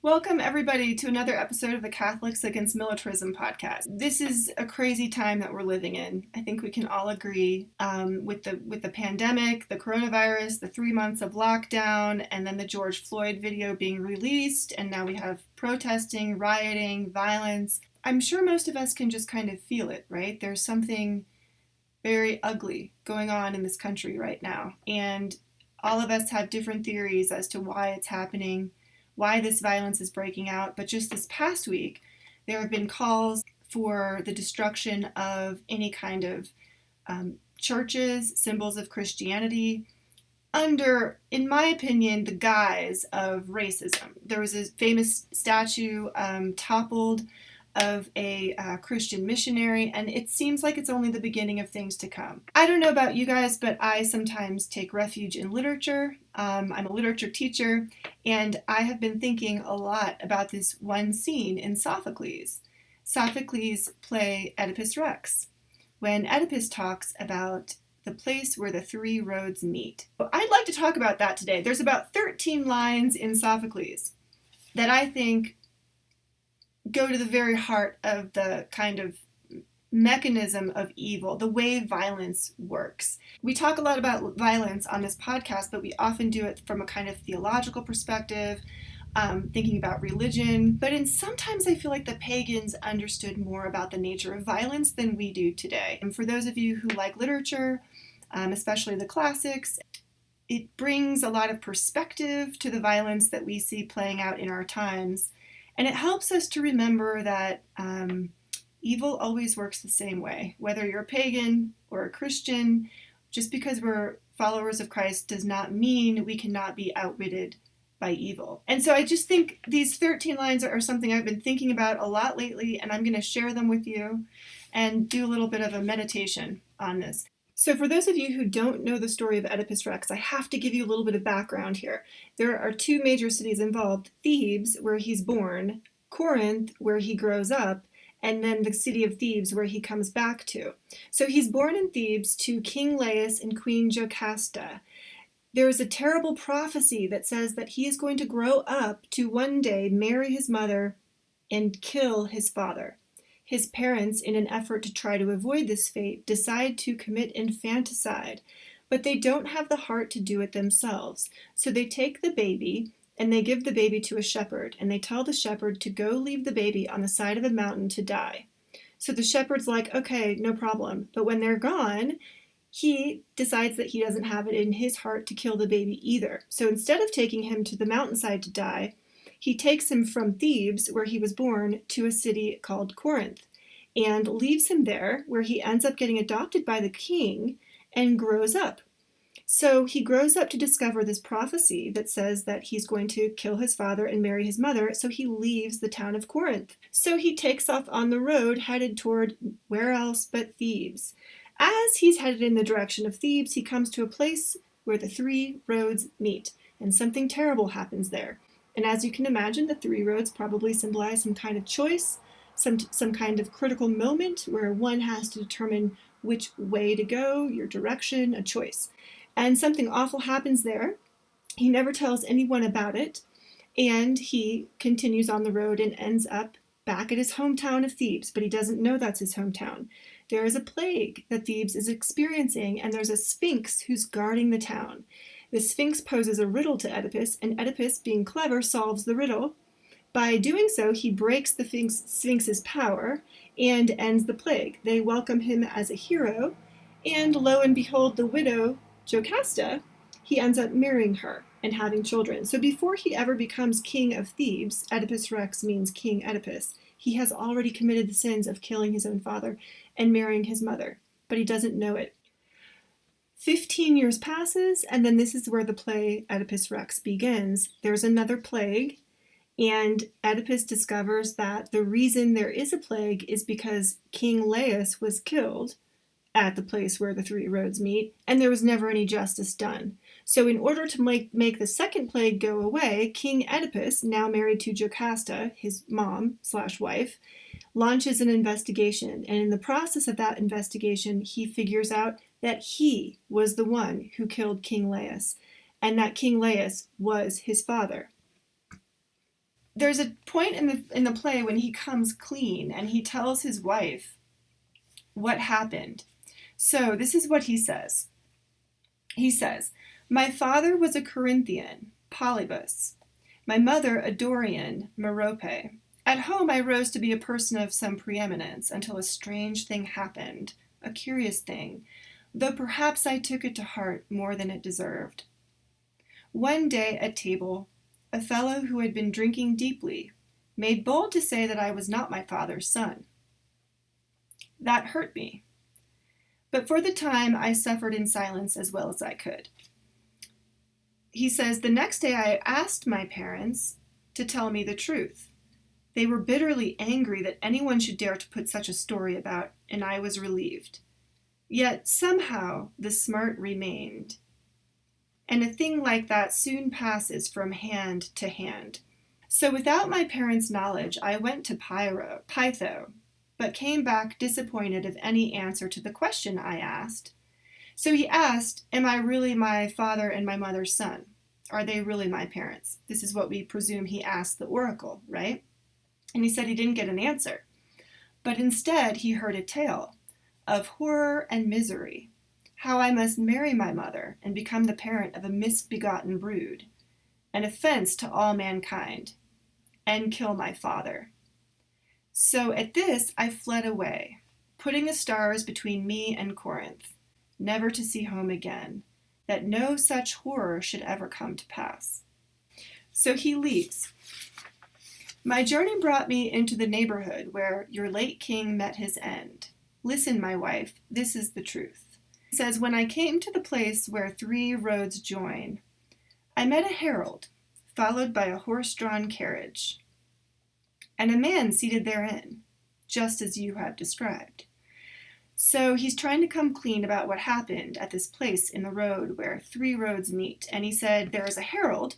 Welcome, everybody, to another episode of the Catholics Against Militarism podcast. This is a crazy time that we're living in. I think we can all agree with the pandemic, the coronavirus, the 3 months of lockdown, and then the George Floyd video being released, and now we have protesting, rioting, violence. I'm sure most of us can just kind of feel it, right? There's something very ugly going on in this country right now, and all of us have different theories as to why it's happening, why this violence is breaking out. But just this past week, there have been calls for the destruction of any kind of churches, symbols of Christianity, under, in my opinion, the guise of racism. There was a famous statue toppled of a Christian missionary, and it seems like it's only the beginning of things to come. I don't know about you guys, but I sometimes take refuge in literature. I'm a literature teacher, and I have been thinking a lot about this one scene in Sophocles. Sophocles' play Oedipus Rex, when Oedipus talks about the place where the three roads meet. I'd like to talk about that today. There's about 13 lines in Sophocles that I think go to the very heart of the kind of mechanism of evil, the way violence works. We talk a lot about violence on this podcast, but we often do it from a kind of theological perspective, thinking about religion. But sometimes I feel like the pagans understood more about the nature of violence than we do today. And for those of you who like literature, especially the classics, it brings a lot of perspective to the violence that we see playing out in our times. And it helps us to remember that evil always works the same way. Whether you're a pagan or a Christian, just because we're followers of Christ does not mean we cannot be outwitted by evil. And so I just think these 13 lines are something I've been thinking about a lot lately, and I'm going to share them with you and do a little bit of a meditation on this. So for those of you who don't know the story of Oedipus Rex, I have to give you a little bit of background here. There are two major cities involved: Thebes, where he's born, Corinth, where he grows up, and then the city of Thebes, where he comes back to. So he's born in Thebes to King Laius and Queen Jocasta. There is a terrible prophecy that says that he is going to grow up to one day marry his mother and kill his father. His parents, in an effort to try to avoid this fate, decide to commit infanticide, but they don't have the heart to do it themselves. So they take the baby and they give the baby to a shepherd, and they tell the shepherd to go leave the baby on the side of a mountain to die. So the shepherd's like, okay, no problem. But when they're gone, he decides that he doesn't have it in his heart to kill the baby either. So instead of taking him to the mountainside to die, he takes him from Thebes, where he was born, to a city called Corinth, and leaves him there, where he ends up getting adopted by the king and grows up. So he grows up to discover this prophecy that says that he's going to kill his father and marry his mother, so he leaves the town of Corinth. So he takes off on the road headed toward where else but Thebes. As he's headed in the direction of Thebes, he comes to a place where the three roads meet, and something terrible happens there. And as you can imagine, the three roads probably symbolize some kind of choice, some kind of critical moment where one has to determine which way to go, your direction, a choice. And something awful happens there. He never tells anyone about it, and he continues on the road and ends up back at his hometown of Thebes, but he doesn't know that's his hometown. There is a plague that Thebes is experiencing, and there's a sphinx who's guarding the town. The sphinx poses a riddle to Oedipus, and Oedipus, being clever, solves the riddle. By doing so, he breaks the sphinx's power and ends the plague. They welcome him as a hero, and lo and behold, the widow, Jocasta, he ends up marrying her and having children. So before he ever becomes king of Thebes, Oedipus Rex means King Oedipus, he has already committed the sins of killing his own father and marrying his mother, but he doesn't know it. 15 years passes, and then this is where the play Oedipus Rex begins. There's another plague, and Oedipus discovers that the reason there is a plague is because King Laius was killed at the place where the three roads meet, and there was never any justice done. So in order to make the second plague go away, King Oedipus, now married to Jocasta, his mom/wife, launches an investigation, and in the process of that investigation, he figures out that he was the one who killed King Laius, and that King Laius was his father. there's a point in the play when he comes clean and he tells his wife what happened. So this is what he says. He says, "My father was a Corinthian, Polybus. My mother a Dorian, Merope. At home I rose to be a person of some preeminence until a strange thing happened, a curious thing, though perhaps I took it to heart more than it deserved. One day at table, a fellow who had been drinking deeply made bold to say that I was not my father's son. That hurt me, but for the time I suffered in silence as well as I could." He says, "The next day I asked my parents to tell me the truth. They were bitterly angry that anyone should dare to put such a story about, and I was relieved. Yet somehow the smart remained. And a thing like that soon passes from hand to hand. So without my parents' knowledge, I went to Pytho, but came back disappointed of any answer to the question I asked. So he asked, am I really my father and my mother's son? Are they really my parents? This is what we presume he asked the oracle, right? And he said he didn't get an answer. But instead he heard a tale of horror and misery, how I must marry my mother and become the parent of a misbegotten brood, an offense to all mankind, and kill my father. So at this I fled away, putting the stars between me and Corinth, never to see home again, that no such horror should ever come to pass." So he leaves. "My journey brought me into the neighborhood where your late king met his end. Listen, my wife, this is the truth." He says, "When I came to the place where 3 roads join, I met a herald, followed by a horse-drawn carriage, and a man seated therein, just as you have described." So he's trying to come clean about what happened at this place in the road where 3 roads meet. And he said there was a herald,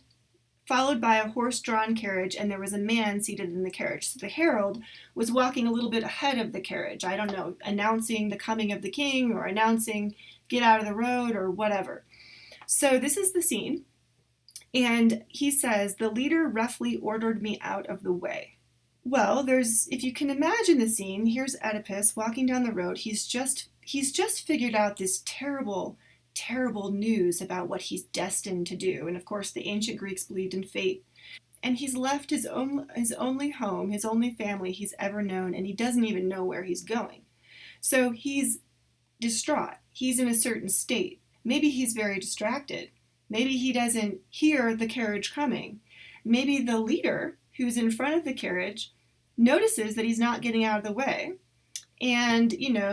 followed by a horse-drawn carriage, and there was a man seated in the carriage. So the herald was walking a little bit ahead of the carriage, I don't know, announcing the coming of the king or announcing get out of the road or whatever. So this is the scene. And he says, "The leader roughly ordered me out of the way." Well, if you can imagine the scene, here's Oedipus walking down the road. He's just figured out this terrible, terrible news about what he's destined to do. And of course, the ancient Greeks believed in fate. And he's left his only home, his only family he's ever known, and he doesn't even know where he's going. So he's distraught. He's in a certain state. Maybe he's very distracted. Maybe he doesn't hear the carriage coming. Maybe the leader, who's in front of the carriage, notices that he's not getting out of the way. And,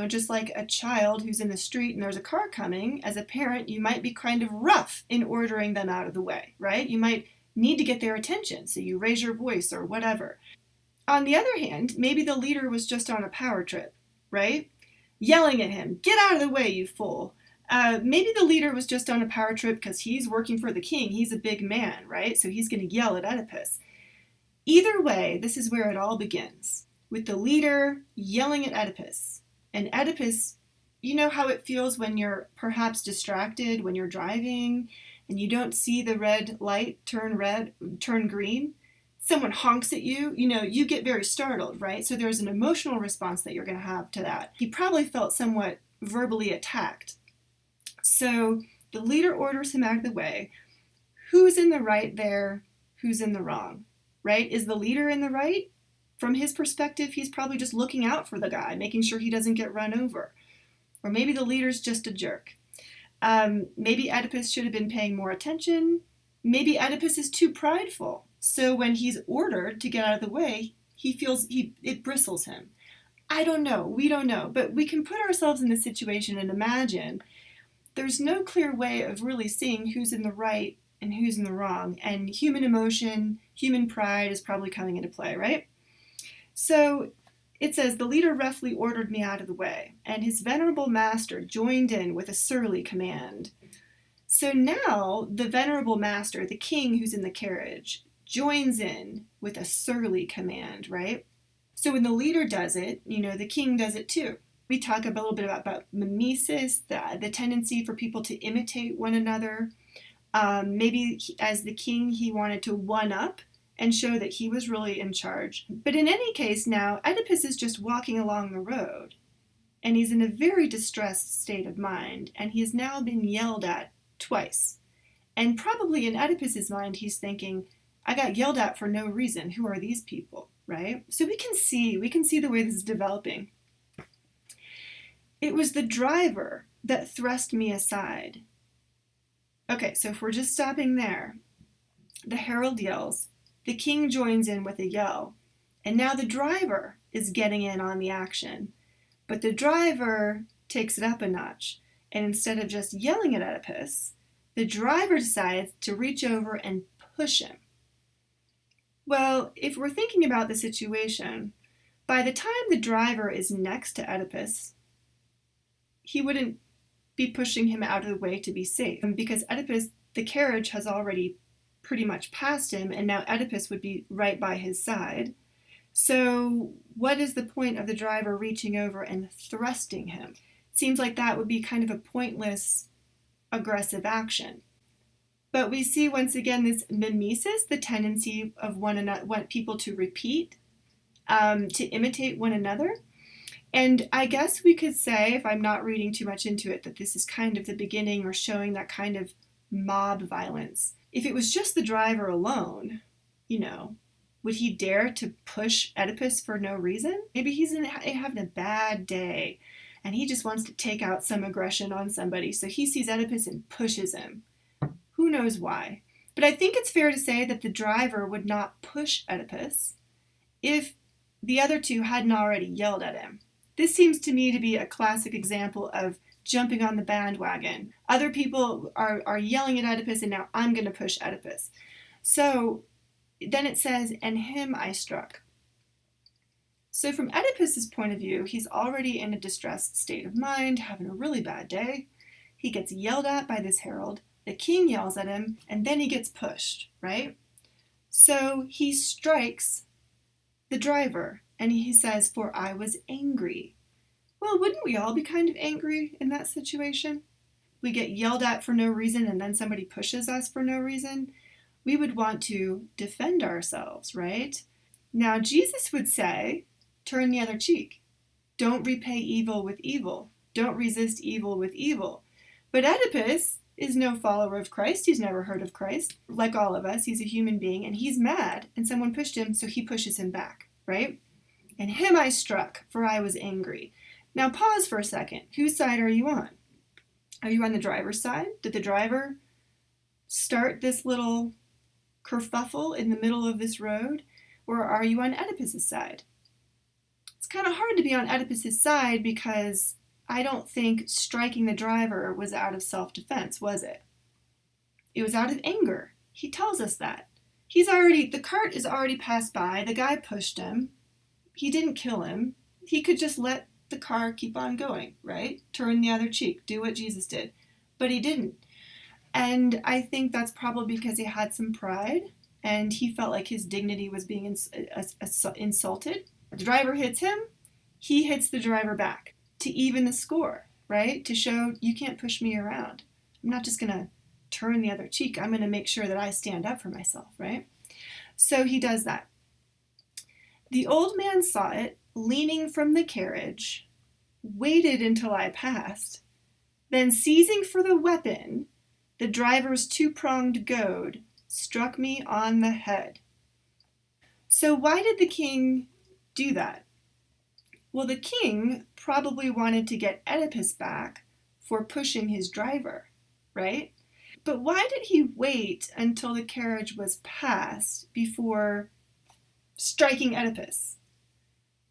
just like a child who's in the street and there's a car coming, as a parent, you might be kind of rough in ordering them out of the way, right? You might need to get their attention, so you raise your voice or whatever. On the other hand, maybe the leader was just on a power trip, right? Yelling at him, "Get out of the way, you fool." Maybe the leader was just on a power trip because he's working for the king. He's a big man, right? So he's going to yell at Oedipus. Either way, this is where it all begins, with the leader yelling at Oedipus. And Oedipus, you know how it feels when you're perhaps distracted, when you're driving, and you don't see the red light turn green? Someone honks at you, you get very startled, right? So there's an emotional response that you're going to have to that. He probably felt somewhat verbally attacked. So the leader orders him out of the way. Who's in the right there? Who's in the wrong? Right? Is the leader in the right? From his perspective, he's probably just looking out for the guy, making sure he doesn't get run over. Or maybe the leader's just a jerk. Maybe Oedipus should have been paying more attention. Maybe Oedipus is too prideful. So when he's ordered to get out of the way, it bristles him. I don't know. We don't know. But we can put ourselves in this situation and imagine there's no clear way of really seeing who's in the right and who's in the wrong. And human emotion, human pride is probably coming into play, right? So it says, the leader roughly ordered me out of the way, and his venerable master joined in with a surly command. So now the venerable master, the king who's in the carriage, joins in with a surly command, right? So when the leader does it, the king does it too. We talk a little bit about mimesis, the tendency for people to imitate one another. Maybe as the king, he wanted to one up and show that he was really in charge. But in any case, now Oedipus is just walking along the road, and he's in a very distressed state of mind, and he has now been yelled at twice. And probably in Oedipus's mind, he's thinking, I got yelled at for no reason. Who are these people, right? So we can see the way this is developing. It was the driver that thrust me aside. Okay, so if we're just stopping there, the herald yells, the king joins in with a yell, and now the driver is getting in on the action. But the driver takes it up a notch, and instead of just yelling at Oedipus, the driver decides to reach over and push him. Well, if we're thinking about the situation, by the time the driver is next to Oedipus, he wouldn't be pushing him out of the way to be safe, because Oedipus, the carriage has already pretty much passed him, and now Oedipus would be right by his side. So what is the point of the driver reaching over and thrusting him? It seems like that would be kind of a pointless, aggressive action. But we see once again this mimesis, the tendency of want people to repeat, to imitate one another. And I guess we could say, if I'm not reading too much into it, that this is kind of the beginning or showing that kind of mob violence. If it was just the driver alone, would he dare to push Oedipus for no reason? Maybe he's having a bad day and he just wants to take out some aggression on somebody. So he sees Oedipus and pushes him. Who knows why? But I think it's fair to say that the driver would not push Oedipus if the other two hadn't already yelled at him. This seems to me to be a classic example of jumping on the bandwagon. Other people are yelling at Oedipus, and now I'm going to push Oedipus. So then it says, and him I struck. So from Oedipus's point of view, he's already in a distressed state of mind, having a really bad day. He gets yelled at by this herald. The king yells at him, and then he gets pushed, right? So he strikes the driver, and he says, for I was angry. Well, wouldn't we all be kind of angry in that situation? We get yelled at for no reason, and then somebody pushes us for no reason. We would want to defend ourselves, right? Now, Jesus would say, turn the other cheek. Don't repay evil with evil. Don't resist evil with evil. But Oedipus is no follower of Christ. He's never heard of Christ. Like all of us, he's a human being, and he's mad, and someone pushed him, so he pushes him back, right? And him I struck, for I was angry. Now pause for a second. Whose side are you on? Are you on the driver's side? Did the driver start this little kerfuffle in the middle of this road? Or are you on Oedipus's side? It's kind of hard to be on Oedipus's side because I don't think striking the driver was out of self-defense, was it? It was out of anger. He tells us that. The cart is already passed by. The guy pushed him. He didn't kill him. He could just let the car keep on going, right? Turn the other cheek. Do what Jesus did. But he didn't. And I think that's probably because he had some pride and he felt like his dignity was being insulted. The driver hits him. He hits the driver back to even the score, right? To show you can't push me around. I'm not just going to turn the other cheek. I'm going to make sure that I stand up for myself, right? So he does that. The old man saw it, leaning from the carriage, waited until I passed, then seizing for the weapon, the driver's two-pronged goad, struck me on the head. So why did the king do that? Well, the king probably wanted to get Oedipus back for pushing his driver, right? But why did he wait until the carriage was passed before striking Oedipus?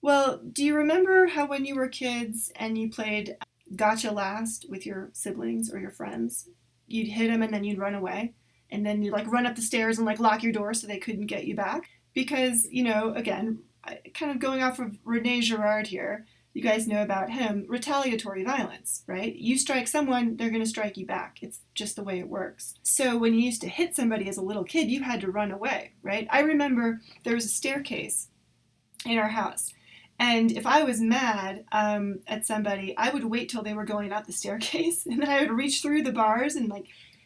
Well, do you remember how when you were kids and you played gotcha last with your siblings or your friends, you'd hit them and then you'd run away, and then you'd run up the stairs and lock your door so they couldn't get you back? Because, again, kind of going off of Rene Girard here, you guys know about him, retaliatory violence, right? You strike someone, they're going to strike you back. It's just the way it works. So when you used to hit somebody as a little kid, you had to run away, right? I remember there was a staircase in our house, and if I was mad at somebody, I would wait till they were going up the staircase, and then I would reach through the bars and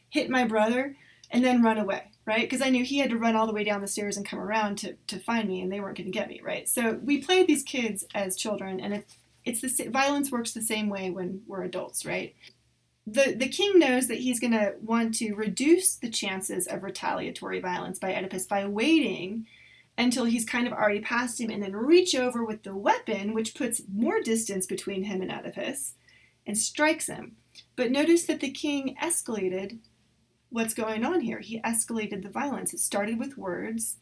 hit my brother and then run away. right? Because I knew he had to run all the way down the stairs and come around to find me, and they weren't going to get me, right? So we played these kids as children, and violence works the same way when we're adults, right? The king knows that he's going to want to reduce the chances of retaliatory violence by Oedipus by waiting until he's kind of already past him and then reach over with the weapon, which puts more distance between him and Oedipus, and strikes him. But notice that the king escalated what's going on here. He escalated the violence. It started with words,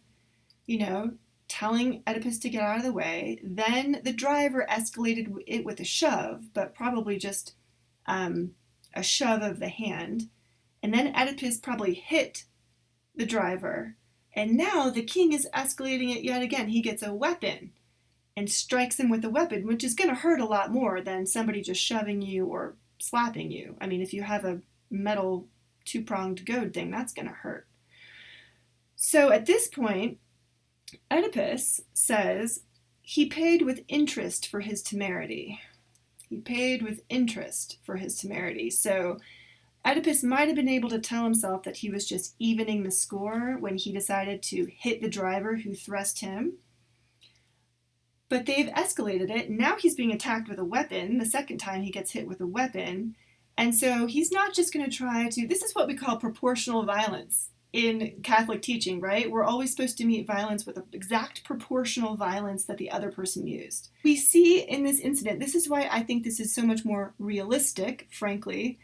telling Oedipus to get out of the way. Then the driver escalated it with a shove, but probably just a shove of the hand. And then Oedipus probably hit the driver. And now the king is escalating it yet again. He gets a weapon and strikes him with a weapon, which is going to hurt a lot more than somebody just shoving you or slapping you. I mean, if you have a metal two-pronged goad thing, that's going to hurt. So at this point, Oedipus says he paid with interest for his temerity. He paid with interest for his temerity. So Oedipus might have been able to tell himself that he was just evening the score when he decided to hit the driver who thrust him. But they've escalated it. Now he's being attacked with a weapon. The second time he gets hit with a weapon. And so he's not just going to try to, this is what we call proportional violence in Catholic teaching, right? We're always supposed to meet violence with the exact proportional violence that the other person used. We see in this incident, this is why I think this is so much more realistic, frankly,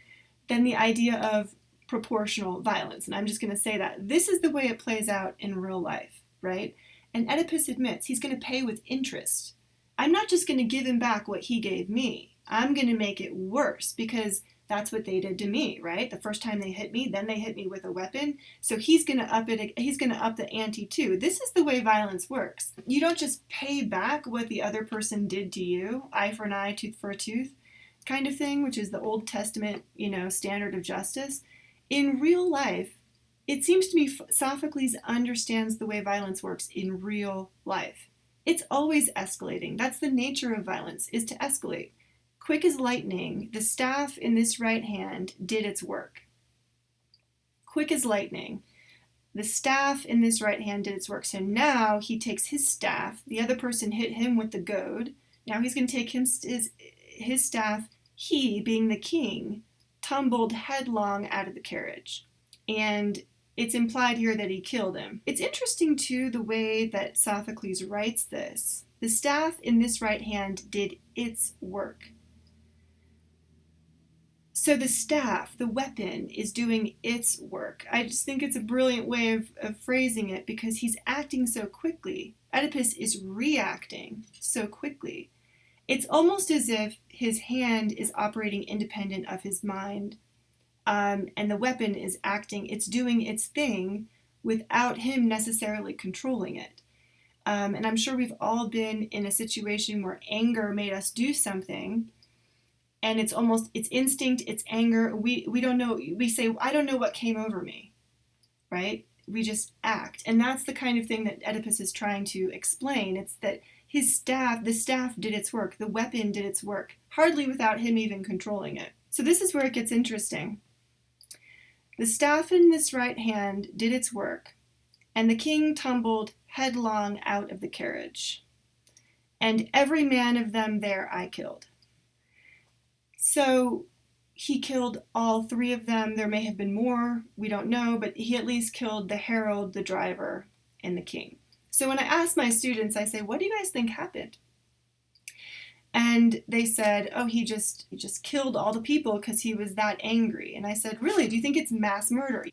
than the idea of proportional violence. And I'm just going to say that. This is the way it plays out in real life, right? And Oedipus admits he's going to pay with interest. I'm not just going to give him back what he gave me. I'm going to make it worse because that's what they did to me, right? The first time they hit me, then they hit me with a weapon. So he's going to up it. He's going to up the ante too. This is the way violence works. You don't just pay back what the other person did to you, eye for an eye, tooth for a tooth, kind of thing, which is the Old Testament, standard of justice. In real life, it seems to me Sophocles understands the way violence works in real life. It's always escalating. That's the nature of violence, is to escalate. Quick as lightning, the staff in this right hand did its work. Quick as lightning, the staff in this right hand did its work. So now he takes his staff. The other person hit him with the goad. Now he's going to take his staff. He, being the king, tumbled headlong out of the carriage. And it's implied here that he killed him. It's interesting, too, the way that Sophocles writes this. The staff in this right hand did its work. So the staff, the weapon, is doing its work. I just think it's a brilliant way of phrasing it because he's acting so quickly. Oedipus is reacting so quickly. It's almost as if his hand is operating independent of his mind, and the weapon is acting, it's doing its thing without him necessarily controlling it. And I'm sure we've all been in a situation where anger made us do something, and it's instinct, it's anger. We don't know, we say, I don't know what came over me, right? We just act. And that's the kind of thing that Oedipus is trying to explain. It's that the staff did its work, the weapon did its work, hardly without him even controlling it. So this is where it gets interesting. The staff in this right hand did its work, and the king tumbled headlong out of the carriage. And every man of them there I killed. So he killed all three of them. There may have been more, we don't know, but he at least killed the herald, the driver, and the king. So when I ask my students, I say, what do you guys think happened? And they said, oh, he just killed all the people because he was that angry. And I said, really, do you think it's mass murder?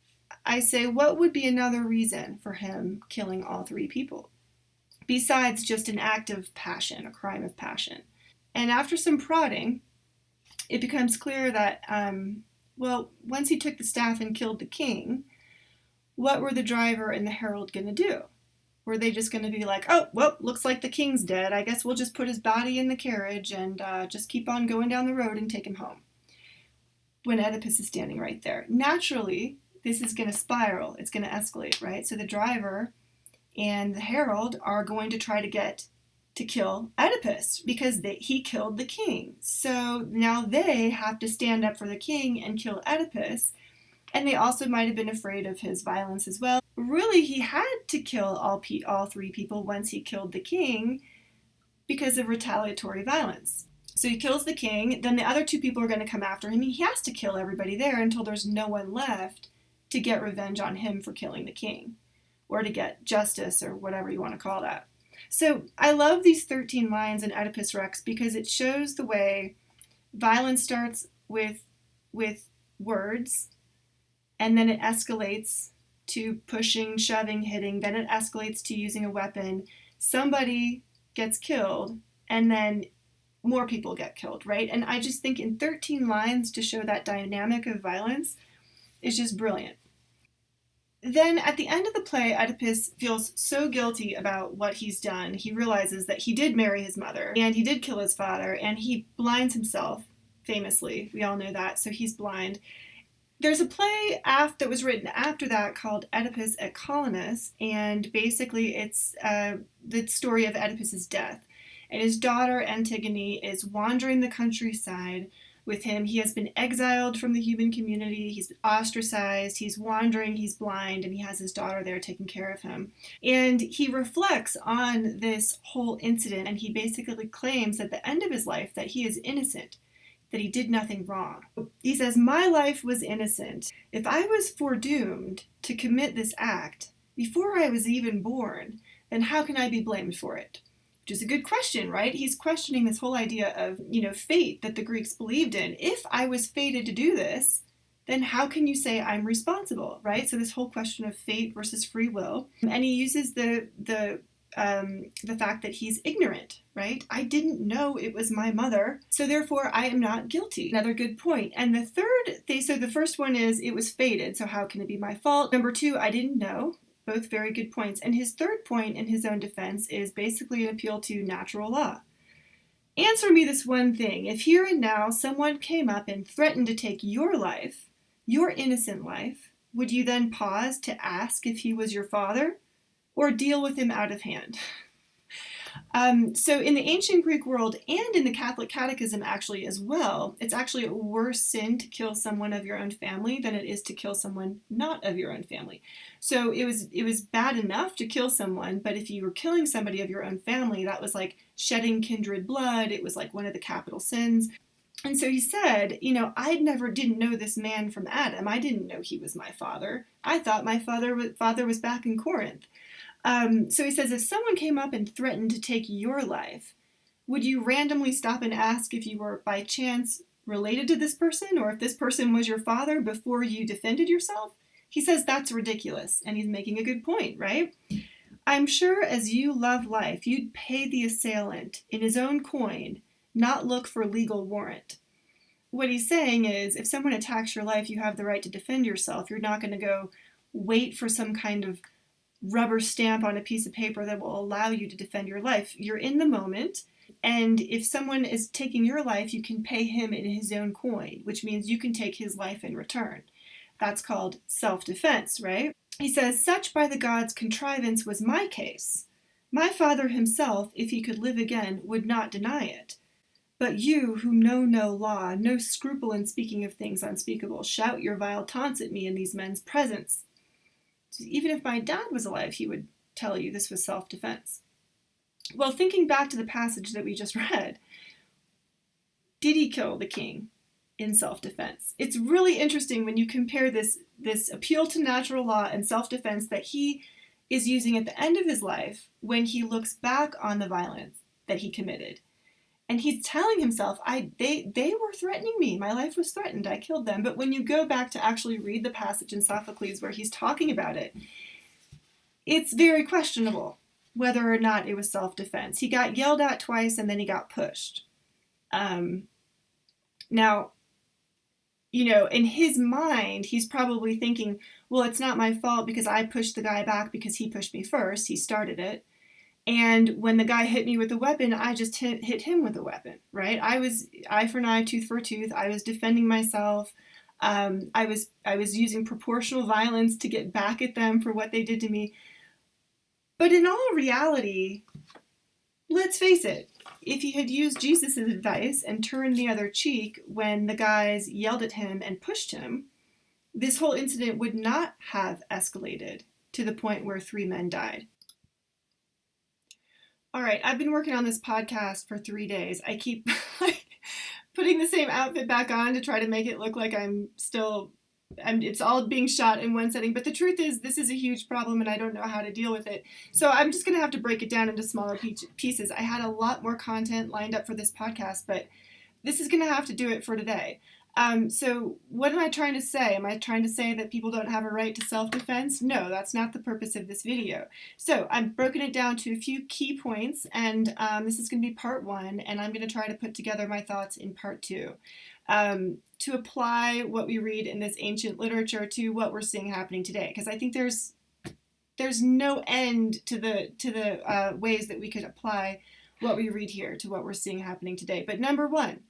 I say, what would be another reason for him killing all three people? Besides just an act of passion, a crime of passion. And after some prodding, it becomes clear that, once he took the staff and killed the king, what were the driver and the herald going to do? Were they just going to be like, oh, well, looks like the king's dead. I guess we'll just put his body in the carriage and just keep on going down the road and take him home? When Oedipus is standing right there. Naturally, this is going to spiral. It's going to escalate, right? So the driver and the herald are going to try to kill Oedipus because he killed the king. So now they have to stand up for the king and kill Oedipus. And they also might have been afraid of his violence as well. Really, he had to kill all three people once he killed the king because of retaliatory violence. So he kills the king, then the other two people are going to come after him. He has to kill everybody there until there's no one left to get revenge on him for killing the king, or to get justice, or whatever you want to call that. So I love these 13 lines in Oedipus Rex because it shows the way violence starts with words, and then it escalates to pushing, shoving, hitting, then it escalates to using a weapon. Somebody gets killed, and then more people get killed, right? And I just think in 13 lines to show that dynamic of violence is just brilliant. Then at the end of the play, Oedipus feels so guilty about what he's done. He realizes that he did marry his mother, and he did kill his father, and he blinds himself, famously. We all know that, so he's blind. There's a play that was written after that called Oedipus et Colonus, and basically it's the story of Oedipus's death. And his daughter Antigone is wandering the countryside with him. He has been exiled from the human community. He's ostracized. He's wandering. He's blind. And he has his daughter there taking care of him. And he reflects on this whole incident. And he basically claims at the end of his life that he is innocent, that he did nothing wrong. He says, "My life was innocent. If I was foredoomed to commit this act before I was even born, then how can I be blamed for it?" Which is a good question, right? He's questioning this whole idea of, fate that the Greeks believed in. If I was fated to do this, then how can you say I'm responsible, right? So this whole question of fate versus free will. And he uses the fact that he's ignorant, right? I didn't know it was my mother, so therefore I am not guilty. Another good point. And the third thing, so the first one is it was fated, so how can it be my fault? Number two, I didn't know. Both very good points. And his third point in his own defense is basically an appeal to natural law. Answer me this one thing. If here and now someone came up and threatened to take your life, your innocent life, would you then pause to ask if he was your father, or deal with him out of hand? So in the ancient Greek world, and in the Catholic Catechism actually as well, it's actually a worse sin to kill someone of your own family than it is to kill someone not of your own family. So it was bad enough to kill someone, but if you were killing somebody of your own family, that was like shedding kindred blood. It was like one of the capital sins. And so he said, didn't know this man from Adam. I didn't know he was my father. I thought my father was back in Corinth. So he says, if someone came up and threatened to take your life, would you randomly stop and ask if you were by chance related to this person, or if this person was your father before you defended yourself? He says that's ridiculous, and he's making a good point, right? I'm sure as you love life, you'd pay the assailant in his own coin, not look for legal warrant. What he's saying is, if someone attacks your life, you have the right to defend yourself. You're not going to go wait for some kind of rubber stamp on a piece of paper that will allow you to defend your life. You're in the moment, and if someone is taking your life, you can pay him in his own coin, which means you can take his life in return. That's called self-defense, right? He says, such by the gods' contrivance was my case. My father himself, if he could live again, would not deny it. But you, who know no law, no scruple in speaking of things unspeakable, shout your vile taunts at me in these men's presence. Even if my dad was alive, he would tell you this was self-defense. Well, thinking back to the passage that we just read, did he kill the king in self-defense? It's really interesting when you compare this appeal to natural law and self-defense that he is using at the end of his life when he looks back on the violence that he committed. And he's telling himself, they were threatening me. My life was threatened. I killed them. But when you go back to actually read the passage in Sophocles where he's talking about it, it's very questionable whether or not it was self-defense. He got yelled at twice and then he got pushed. Now, in his mind, he's probably thinking, well, it's not my fault because I pushed the guy back because he pushed me first. He started it. And when the guy hit me with a weapon, I just hit him with a weapon, right? I was eye for an eye, tooth for a tooth. I was defending myself. I was using proportional violence to get back at them for what they did to me. But in all reality, let's face it, if he had used Jesus' advice and turned the other cheek when the guys yelled at him and pushed him, this whole incident would not have escalated to the point where 3 men died. All right, I've been working on this podcast for 3 days. I keep putting the same outfit back on to try to make it look like it's all being shot in one setting. But the truth is, this is a huge problem and I don't know how to deal with it. So I'm just going to have to break it down into smaller pieces. I had a lot more content lined up for this podcast, but this is going to have to do it for today. So what am I trying to say? Am I trying to say that people don't have a right to self-defense? No, that's not the purpose of this video. So I've broken it down to a few key points, and this is going to be part 1, and I'm going to try to put together my thoughts in part 2. To apply what we read in this ancient literature to what we're seeing happening today, because I think there's no end to the ways that we could apply what we read here to what we're seeing happening today. But number 1,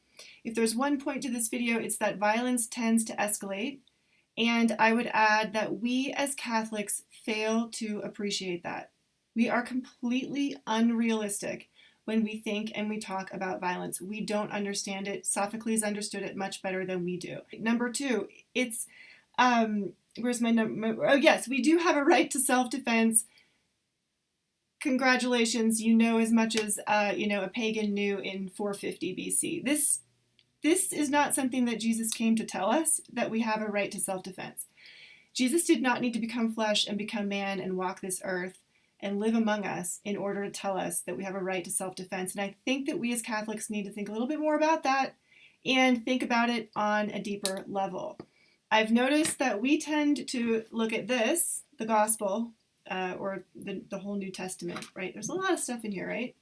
if there's one point to this video, it's that violence tends to escalate, and I would add that we as Catholics fail to appreciate that. We are completely unrealistic when we think and we talk about violence. We don't understand it. Sophocles understood it much better than we do. Number 2, it's, where's my number? Oh yes, we do have a right to self-defense. Congratulations, you know as much as a pagan knew in 450 BC. This is not something that Jesus came to tell us, that we have a right to self-defense. Jesus did not need to become flesh and become man and walk this earth and live among us in order to tell us that we have a right to self-defense. And I think that we as Catholics need to think a little bit more about that and think about it on a deeper level. I've noticed that we tend to look at this, the gospel, or the whole New Testament, right? There's a lot of stuff in here, right?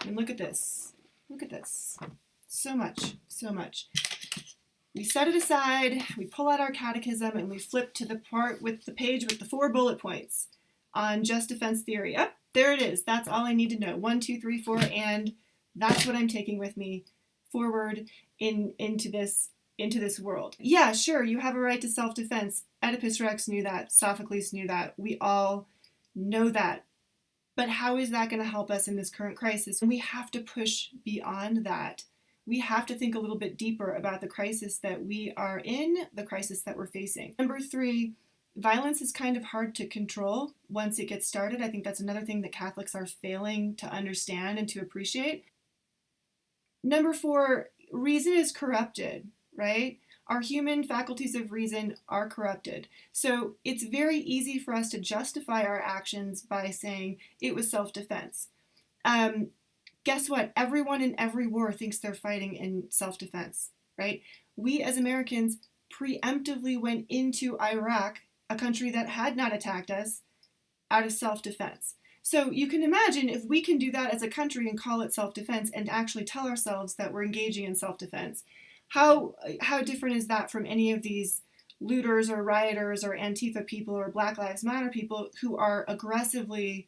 And look at this. Look at this. So much, so much. We set it aside, we pull out our catechism, and we flip to the part with the page with the 4 bullet points on just defense theory. Up, there it is. That's all I need to know. 1, 2, 3, 4, and that's what I'm taking with me forward into this world. Yeah, sure, you have a right to self-defense. Oedipus Rex knew that. Sophocles knew that. We all know that. But how is that going to help us in this current crisis? And we have to push beyond that. We have to think a little bit deeper about the crisis that we are in, the crisis that we're facing. Number 3, violence is kind of hard to control once it gets started. I think that's another thing that Catholics are failing to understand and to appreciate. Number 4, reason is corrupted, right? Our human faculties of reason are corrupted. So it's very easy for us to justify our actions by saying it was self-defense. Guess what? Everyone in every war thinks they're fighting in self-defense, right? We as Americans preemptively went into Iraq, a country that had not attacked us, out of self-defense. So you can imagine if we can do that as a country and call it self-defense and actually tell ourselves that we're engaging in self-defense, how different is that from any of these looters or rioters or Antifa people or Black Lives Matter people who are aggressively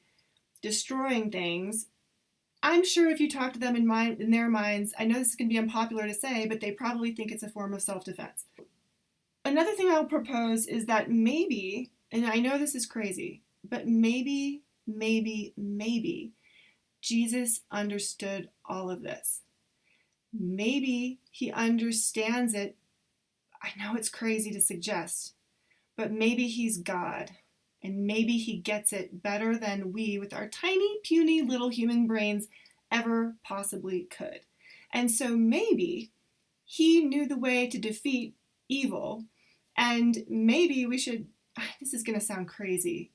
destroying things? I'm sure if you talk to them in their minds, I know this is going to be unpopular to say, but they probably think it's a form of self-defense. Another thing I'll propose is that maybe, and I know this is crazy, but maybe Jesus understood all of this. Maybe he understands it. I know it's crazy to suggest, but maybe he's God, and maybe he gets it better than we, with our tiny, puny little human brains, ever possibly could. And so maybe he knew the way to defeat evil, and maybe we should, this is going to sound crazy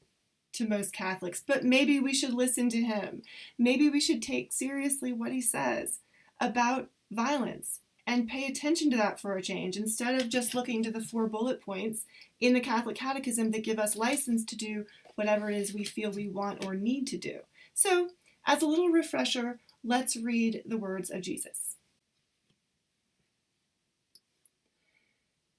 to most Catholics, but maybe we should listen to him. Maybe we should take seriously what he says about violence and pay attention to that for a change, instead of just looking to the 4 bullet points in the Catholic Catechism that give us license to do whatever it is we feel we want or need to do. So, as a little refresher, let's read the words of Jesus.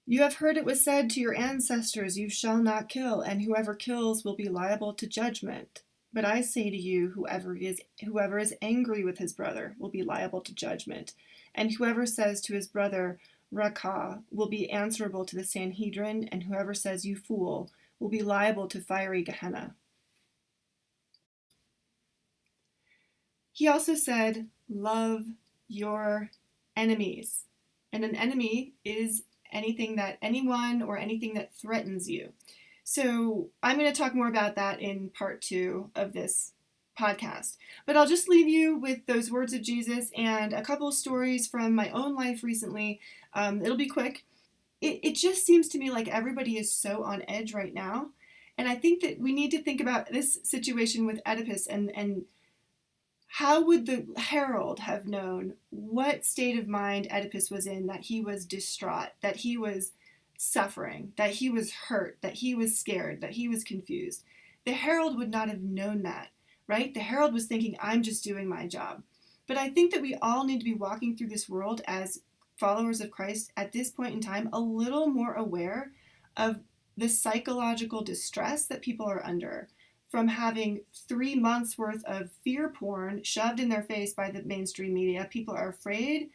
You have heard it was said to your ancestors, you shall not kill, and whoever kills will be liable to judgment. But I say to you, whoever is angry with his brother will be liable to judgment. And whoever says to his brother, Rakah, will be answerable to the Sanhedrin, and whoever says, you fool, will be liable to fiery Gehenna. He also said, love your enemies. And an enemy is anything that anyone or anything that threatens you. So I'm going to talk more about that in part 2 of this podcast. But I'll just leave you with those words of Jesus and a couple of stories from my own life recently. It'll be quick. It just seems to me like everybody is so on edge right now. And I think that we need to think about this situation with Oedipus and how would the herald have known what state of mind Oedipus was in, that he was distraught, that he was suffering, that he was hurt, that he was scared, that he was confused? The herald would not have known that, right? The herald was thinking, I'm just doing my job. But I think that we all need to be walking through this world as followers of Christ at this point in time, a little more aware of the psychological distress that people are under from having 3 months worth of fear porn shoved in their face by the mainstream media. People are afraid.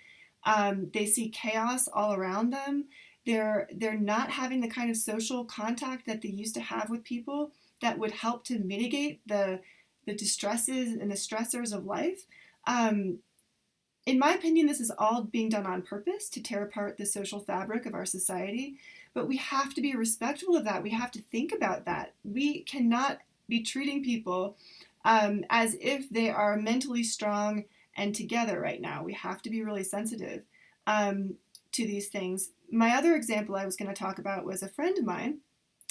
They see chaos all around them. They're not having the kind of social contact that they used to have with people that would help to mitigate the distresses and the stressors of life. In my opinion, this is all being done on purpose to tear apart the social fabric of our society, but we have to be respectful of that. We have to think about that. We cannot be treating people as if they are mentally strong and together right now. We have to be really sensitive to these things. My other example I was going to talk about was a friend of mine.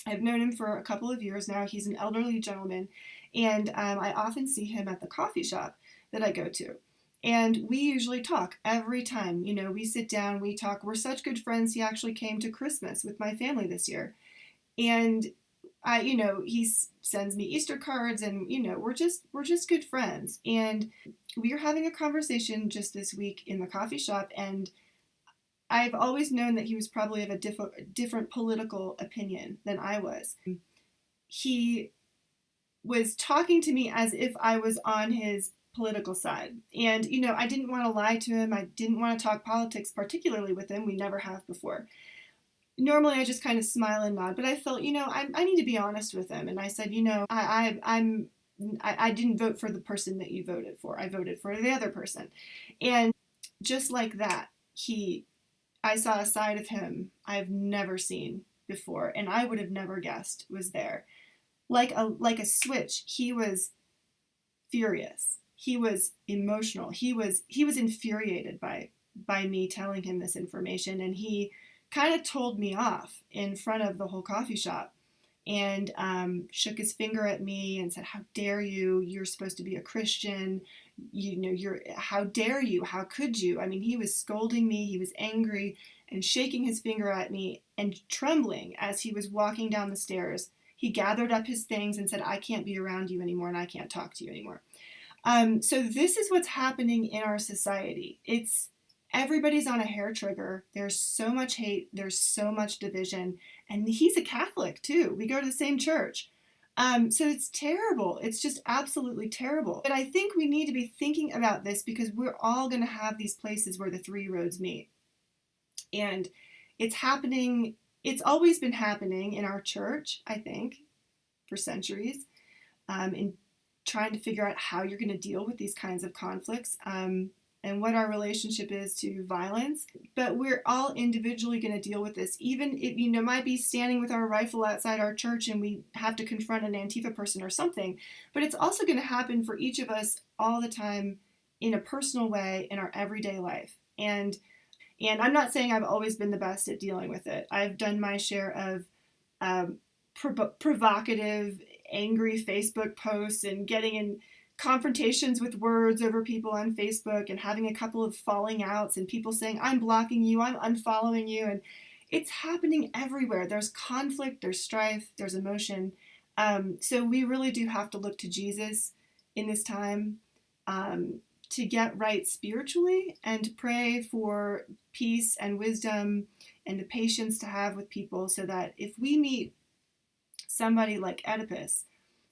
I've known him for a couple of years now. He's an elderly gentleman, and I often see him at the coffee shop that I go to. And we usually talk every time. We sit down, we talk. We're such good friends. He actually came to Christmas with my family this year. And he sends me Easter cards, and we're just good friends. And we were having a conversation just this week in the coffee shop, and I've always known that he was probably of a different political opinion than I was. He was talking to me as if I was on his political side. And, I didn't want to lie to him. I didn't want to talk politics particularly with him. We never have before. Normally I just kind of smile and nod, but I felt, I need to be honest with him. And I said, I didn't vote for the person that you voted for. I voted for the other person. And just like that, I saw a side of him I've never seen before, and I would have never guessed was there. Like a switch, he was furious. He was emotional. He was infuriated by me telling him this information, and he kind of told me off in front of the whole coffee shop, and shook his finger at me and said, "How dare you? You're supposed to be a Christian. How dare you? How could you?" I mean, he was scolding me. He was angry and shaking his finger at me and trembling as he was walking down the stairs. He gathered up his things and said, "I can't be around you anymore, and I can't talk to you anymore." So this is what's happening in our society. Everybody's on a hair trigger. There's so much hate. There's so much division. And he's a Catholic too. We go to the same church. So it's terrible. It's just absolutely terrible. But I think we need to be thinking about this because we're all going to have these places where the three roads meet. And it's happening. It's always been happening in our church, I think, for centuries, in trying to figure out how you're going to deal with these kinds of conflicts. And what our relationship is to violence. But we're all individually going to deal with this. Even if, might be standing with our rifle outside our church and we have to confront an Antifa person or something. But it's also going to happen for each of us all the time in a personal way in our everyday life. And I'm not saying I've always been the best at dealing with it. I've done my share of provocative, angry Facebook posts and getting in confrontations with words over people on Facebook and having a couple of falling outs and people saying, "I'm blocking you, I'm unfollowing you." And it's happening everywhere. There's conflict, there's strife, there's emotion. So we really do have to look to Jesus in this time to get right spiritually and to pray for peace and wisdom and the patience to have with people so that if we meet somebody like Oedipus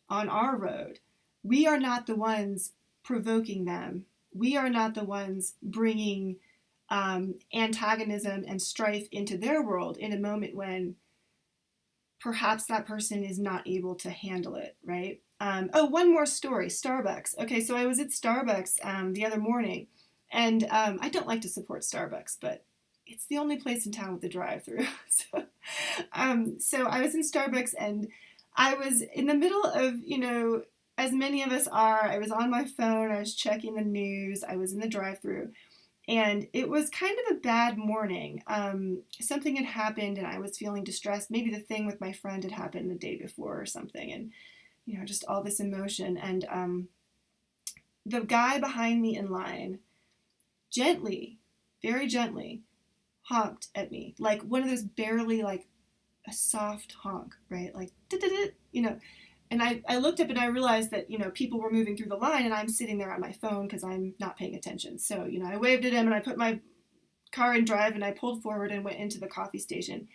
on our road, we are not the ones provoking them. We are not the ones bringing antagonism and strife into their world in a moment when perhaps that person is not able to handle it, right? One more story, Starbucks. Okay, so I was at Starbucks the other morning, and I don't like to support Starbucks, but it's the only place in town with a drive-through. So I was in Starbucks, and I was in the middle of, as many of us are, I was on my phone, I was checking the news, I was in the drive-through, and it was kind of a bad morning. Something had happened, and I was feeling distressed. Maybe the thing with my friend had happened the day before or something, and, just all this emotion. And the guy behind me in line gently, very gently, honked at me, like one of those barely, like a soft honk, right? Like, and I looked up and I realized that, people were moving through the line, and I'm sitting there on my phone because I'm not paying attention. So, I waved at him, and I put my car in drive, and I pulled forward and went into the coffee station.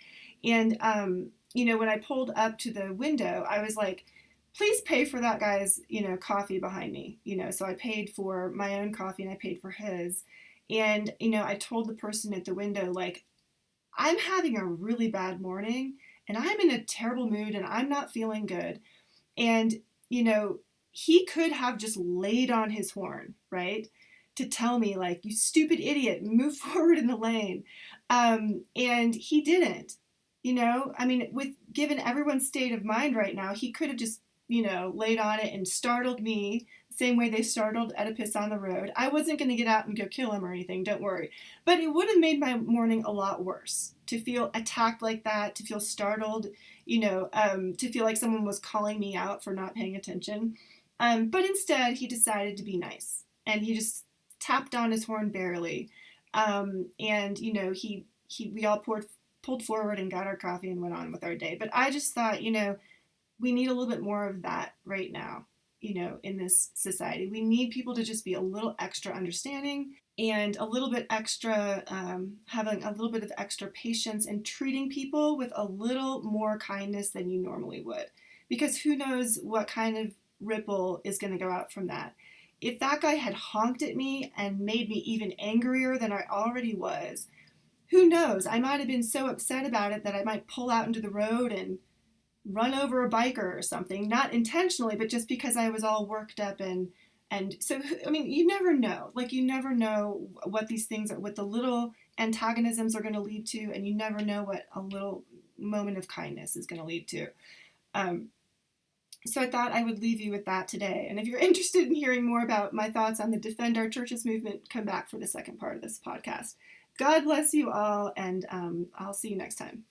And, when I pulled up to the window, I was like, please pay for that guy's, coffee behind me, so I paid for my own coffee and I paid for his. And, I told the person at the window, like, I'm having a really bad morning, and I'm in a terrible mood, and I'm not feeling good. And, he could have just laid on his horn, right? To tell me, like, you stupid idiot, move forward in the lane. And he didn't, I mean, given everyone's state of mind right now, he could have just, laid on it and startled me the same way they startled Oedipus on the road. I wasn't going to get out and go kill him or anything, don't worry. But it would have made my morning a lot worse to feel attacked like that, to feel startled, to feel like someone was calling me out for not paying attention. But instead, he decided to be nice, and he just tapped on his horn barely. And, we all pulled forward and got our coffee and went on with our day. But I just thought, we need a little bit more of that right now, in this society. We need people to just be a little extra understanding and a little bit extra, having a little bit of extra patience and treating people with a little more kindness than you normally would. Because who knows what kind of ripple is going to go out from that. If that guy had honked at me and made me even angrier than I already was, who knows? I might have been so upset about it that I might pull out into the road and run over a biker or something, not intentionally, but just because I was all worked up. And so, I mean, you never know. Like, you never know what these things are, what the little antagonisms are going to lead to, and you never know what a little moment of kindness is going to lead to. So I thought I would leave you with that today. And if you're interested in hearing more about my thoughts on the Defend Our Churches movement, come back for the second part of this podcast. God bless you all, and I'll see you next time.